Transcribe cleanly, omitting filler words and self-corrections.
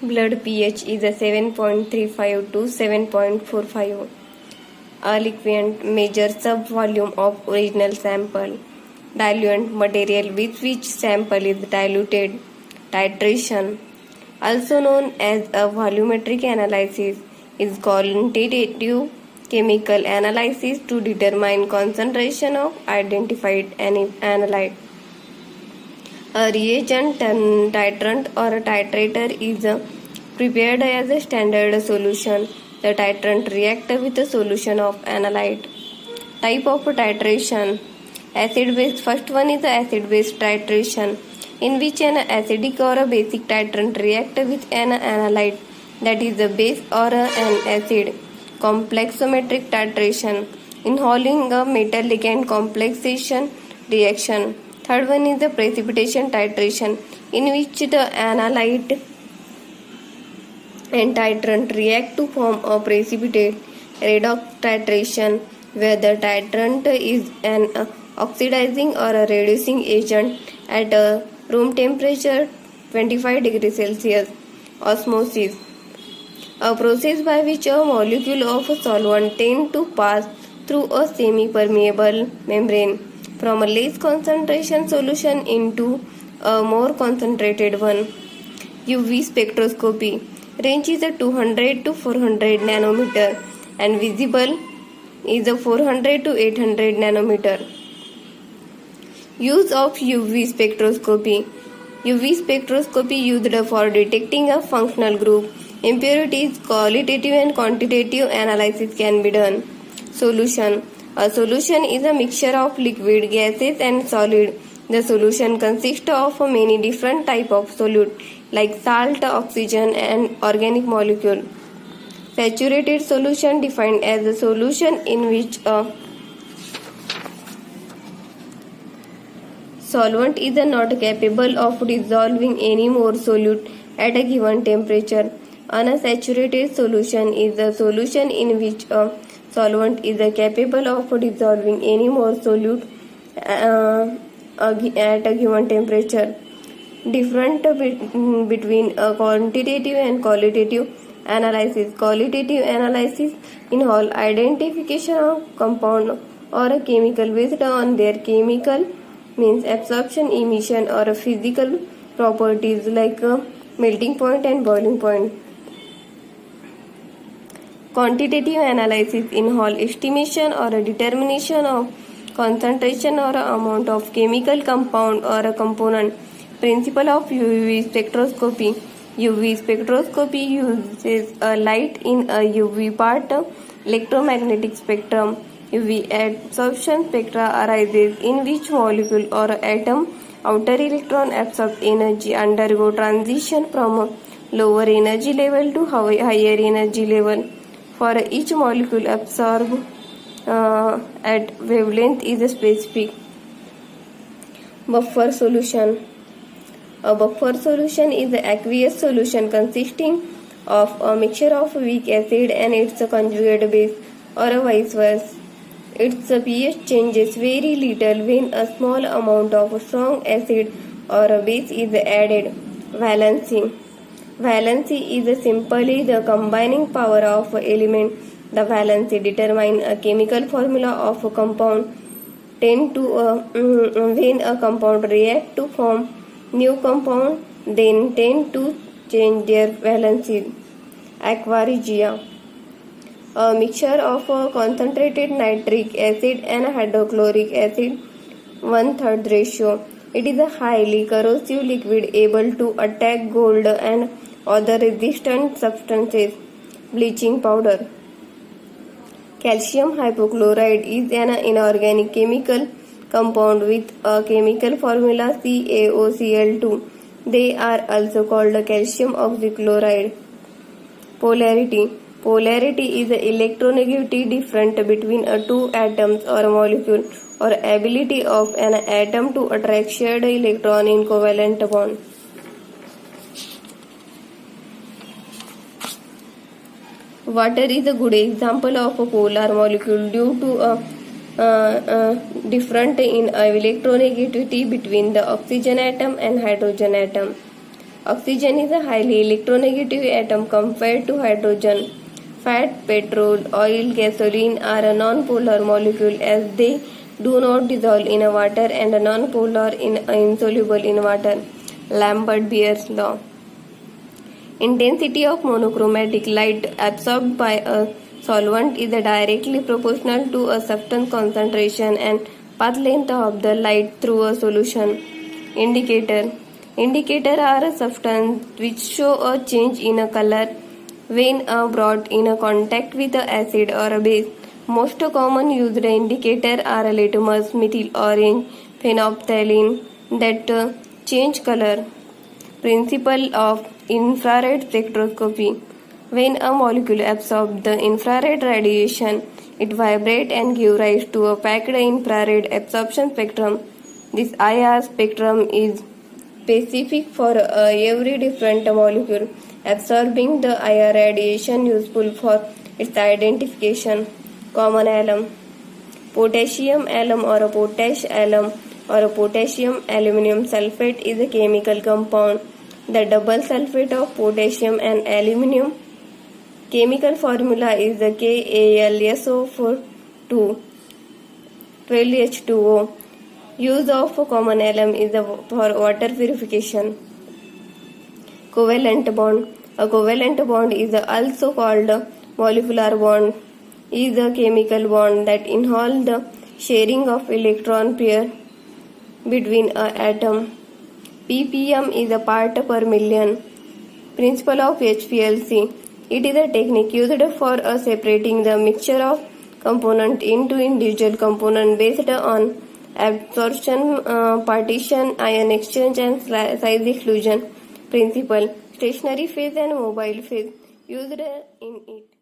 Blood pH is a 7.35 to 7.45. A liquid measures sub-volume of original sample. Diluent material with which sample is diluted. Titration, also known as a volumetric analysis, is quantitative chemical analysis to determine concentration of identified analyte. A reagent, titrant or a titrator is prepared as a standard solution. The titrant reacts with a solution of analyte. Type of titration. Acid-base. First one is the acid-base titration, in which an acidic or a basic titrant reacts with an analyte that is a base or an acid. Complexometric titration, involving a metallic and complexation reaction. Third one is the precipitation titration, in which the analyte and titrant react to form a precipitate. Redox titration, where the titrant is an oxidizing or a reducing agent at a room temperature 25 degrees Celsius. Osmosis, a process by which a molecule of a solvent tends to pass through a semi-permeable membrane from a less concentration solution into a more concentrated one. UV spectroscopy, range is a 200 to 400 nanometer and visible is a 400 to 800 nanometer. Use of UV spectroscopy. UV spectroscopy used for detecting a functional group, impurities, qualitative and quantitative analysis can be done. Solution. A solution is a mixture of liquid, gases and solid. The solution consists of many different types of solute like salt, oxygen and organic molecule. Saturated solution, defined as a solution in which a solvent is not capable of dissolving any more solute at a given temperature. Unsaturated solution is a solution in which a solvent is capable of dissolving any more solute at a given temperature. Different between a quantitative and qualitative analysis. Qualitative analysis involves identification of compound or a chemical based on their chemical means absorption, emission or physical properties like melting point and boiling point. Quantitative analysis involves estimation or a determination of concentration or amount of chemical compound or a component. Principle of UV spectroscopy. UV spectroscopy uses a light in a UV part electromagnetic spectrum. UV absorption spectra arises in which molecule or atom outer electron absorbs energy undergo transition from a lower energy level to higher energy level. For each molecule absorbed at wavelength is specific. Buffer solution. A buffer solution is an aqueous solution consisting of a mixture of weak acid and its conjugate base or vice versa. Its pH changes very little when a small amount of strong acid or a base is added. Valency. Valency is simply the combining power of element. The valency determines a chemical formula of a compound. When a compound reacts to form new compound, then tend to change their valency. Aqua-regia, a mixture of concentrated nitric acid and hydrochloric acid 1/3 ratio. It is a highly corrosive liquid able to attack gold and other resistant substances. Bleaching powder. Calcium hypochlorite is an inorganic chemical compound with a chemical formula CaOCl2. They are also called calcium oxychloride. Polarity. Polarity is the electronegativity difference between two atoms or a molecule or ability of an atom to attract shared electron in covalent bond. Water is a good example of a polar molecule due to a different in electronegativity between the oxygen atom and hydrogen atom. Oxygen is a highly electronegative atom compared to hydrogen. Fat, petrol, oil, gasoline are a non-polar molecule as they do not dissolve in a water and are non-polar in insoluble in water. Lambert-Beer's law. Intensity of monochromatic light absorbed by a solvent is directly proportional to a substance concentration and path length of the light through a solution. Indicator. Indicator are a substance which show a change in a color when brought in a contact with a acid or a base. Most common used indicator are a litmus, methyl orange, phenolphthalein that change color. Principle of infrared spectroscopy. When a molecule absorbs the infrared radiation, it vibrates and gives rise to a packed infrared absorption spectrum. This IR spectrum is specific for every different molecule absorbing the IR radiation useful for its identification. Common alum. Potassium alum or a potash alum or a potassium aluminium sulfate is a chemical compound. The double sulfate of potassium and aluminium chemical formula is the KAlSO4 12H2O. Use of common alum is for water purification. Covalent bond. A covalent bond is also called molecular bond. Is a chemical bond that involves the sharing of electron pair between an atom. ppm is a part per million. Principle of HPLC. It is a technique used for separating the mixture of component into individual component based on absorption, partition, ion exchange and size exclusion principle. Stationary phase and mobile phase used in it.